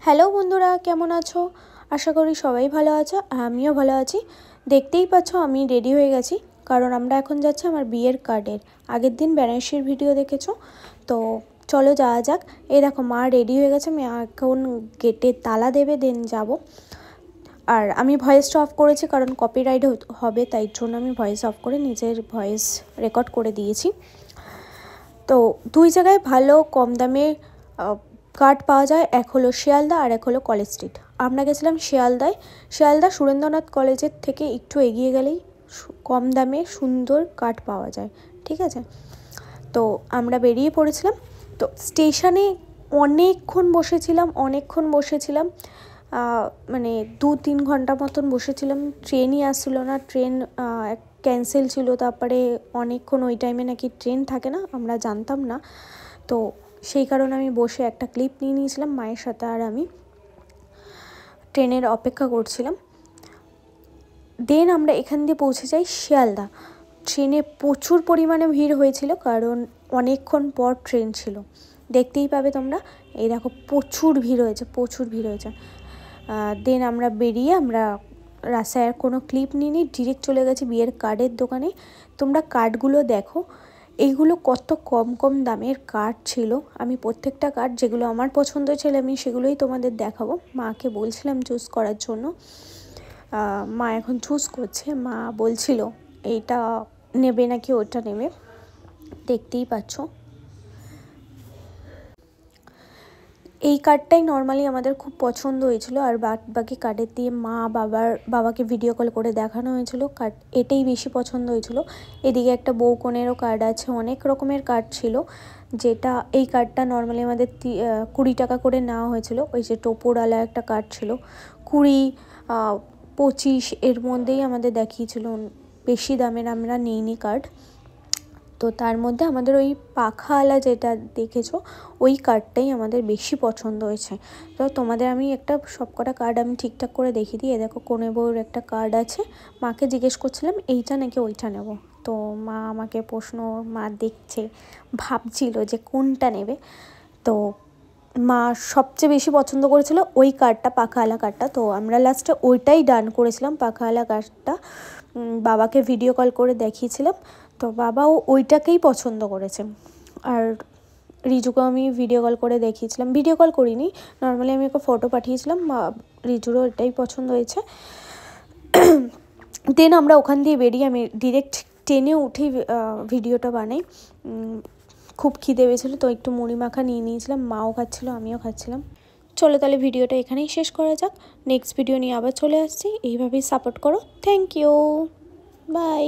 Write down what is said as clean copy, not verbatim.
Hello বন্ধুরা, কেমন আছো? আশা করি সবাই ভালো আছো, আমিও ভালো আছি। দেখতেই পাচ্ছ আমি রেডি হয়ে গেছি, কারণ আমরা এখন যাচ্ছি আমার বিয়ের কার্ডের। আগের দিন বেনারসির ভিডিও দেখেছো, তো চলো যাওয়া যাক। এই দেখো মা রেডি হয়ে গেছে, আমি এখন গেটে তালা দেবে, দেন যাব। আর আমি ভয়েসটা অফ করেছি কারণ কপিরাইট হবে, তাই জন্য আমি ভয়েস অফ করে নিজের ভয়েস রেকর্ড করে দিয়েছি। তো দুই জায়গায় ভালো কম দামে কার্ড পাওয়া যায়, এক হলো শিয়ালদা আর এক হলো কলেজ স্ট্রিট। আমরা গেছিলাম শিয়ালদা সুরেন্দ্রনাথ কলেজের থেকে একটু এগিয়ে গেলেই কম দামে সুন্দর কার্ড পাওয়া যায়, ঠিক আছে। তো আমরা বেরিয়ে পড়েছিলাম। তো স্টেশনে অনেকক্ষণ বসেছিলাম, মানে 2-3 ঘন্টা মতন বসেছিলাম। ট্রেনই আসছিলো না, ট্রেন ক্যান্সেল ছিল। তারপরে অনেকক্ষণ ওই টাইমে নাকি ট্রেন থাকে না, আমরা জানতাম না। তো সেই কারণে আমি বসে একটা ক্লিপ নিয়ে নিয়েছিলাম, মায়ের সাথে আর আমি ট্রেনের অপেক্ষা করছিলাম। দেন আমরা এখান দিয়ে পৌঁছে যাই শিয়ালদা। ট্রেনে প্রচুর পরিমাণে ভিড় হয়েছিল, কারণ অনেকক্ষণ পর ট্রেন ছিল। দেখতেই পাবে তোমরা, এই দেখো প্রচুর ভিড় হয়েছে। দেন আমরা আমরা রাস্তায় আর কোনো ক্লিপ নিইনি, ডিরেক্ট চলে গেছি বিয়ের কার্ডের দোকানে। তোমরা কার্ডগুলো দেখো, এইগুলো কত কম কম দামের কার্ড ছিল। আমি প্রত্যেকটা কার্ড যেগুলো আমার পছন্দ ছিল আমি সেগুলোই তোমাদের দেখাবো। মাকে বলছিলাম চুজ করার জন্য, মা এখন চুজ করছে। মা বলছিল এইটা নেবে নাকি ওটা নেবে, দেখতেই পাচ্ছ। এই কার্ডটাই নর্মালি আমাদের খুব পছন্দ হয়েছিল, আর বাকি কার্ডের দিয়ে বাবাকে ভিডিও কল করে দেখানো হয়েছিল। কার্ড এটাই বেশি পছন্দ হয়েছিল। এদিকে একটা বউ কনেরও কার্ড আছে, অনেক রকমের কার্ড ছিল। যেটা এই কার্ডটা নর্মালি আমাদের 20 টাকা করে নেওয়া হয়েছিল। ওই যে টোপরওয়ালা একটা কার্ড ছিল, 20-25 এর মধ্যেই আমাদের দেখিয়েছিল, বেশি দামের আমরা নিইনি কার্ড। তো তার মধ্যে আমাদের ওই পাখাওয়ালা যেটা দেখেছো ওই কার্ডটাই আমাদের বেশি পছন্দ হয়েছে। তো তোমাদের আমি একটা সবকটা কার্ড আমি ঠিকঠাক করে দেখিয়ে দিই। দেখো কোনে বউর একটা কার্ড আছে, মাকে জিজ্ঞেস করছিলাম এইটা নাকি ওইটা নেব। তো মা আমাকে মা দেখছে, ভাবছিল যে কোনটা নেবে। তো মা সবচেয়ে বেশি পছন্দ করেছিল ওই কার্ডটা, পাখাওয়ালা কার্ডটা। তো আমরা লাস্টে ওইটাই ডান করেছিলাম, পাখাওয়ালা কার্ডটা। বাবাকে ভিডিও কল করে দেখিয়েছিলাম, তো বাবাও ওইটাকেই পছন্দ করেছে। আর রিজুকেও আমি ভিডিও কল করে দেখিয়েছিলাম, ভিডিও কল করিনি, নর্মালি আমি ওকে ফটো পাঠিয়েছিলাম। রিজুরও এটাই পছন্দ হয়েছে। দেন আমরা ওখান দিয়ে বেরিয়ে আমি ডিরেক্ট ট্রেনে উঠেই ভিডিওটা বানাই। খুব খিদে পেয়েছিলো, তো একটু মুড়ি মাখা নিয়ে নিয়েছিলাম, মাও খাচ্ছিলো আমিও খাচ্ছিলাম। চলো তাহলে ভিডিওটা এখানেই শেষ করা যাক, নেক্সট ভিডিও নিয়ে আবার চলে আসছি। এইভাবেই সাপোর্ট করো, থ্যাংক ইউ, বাই।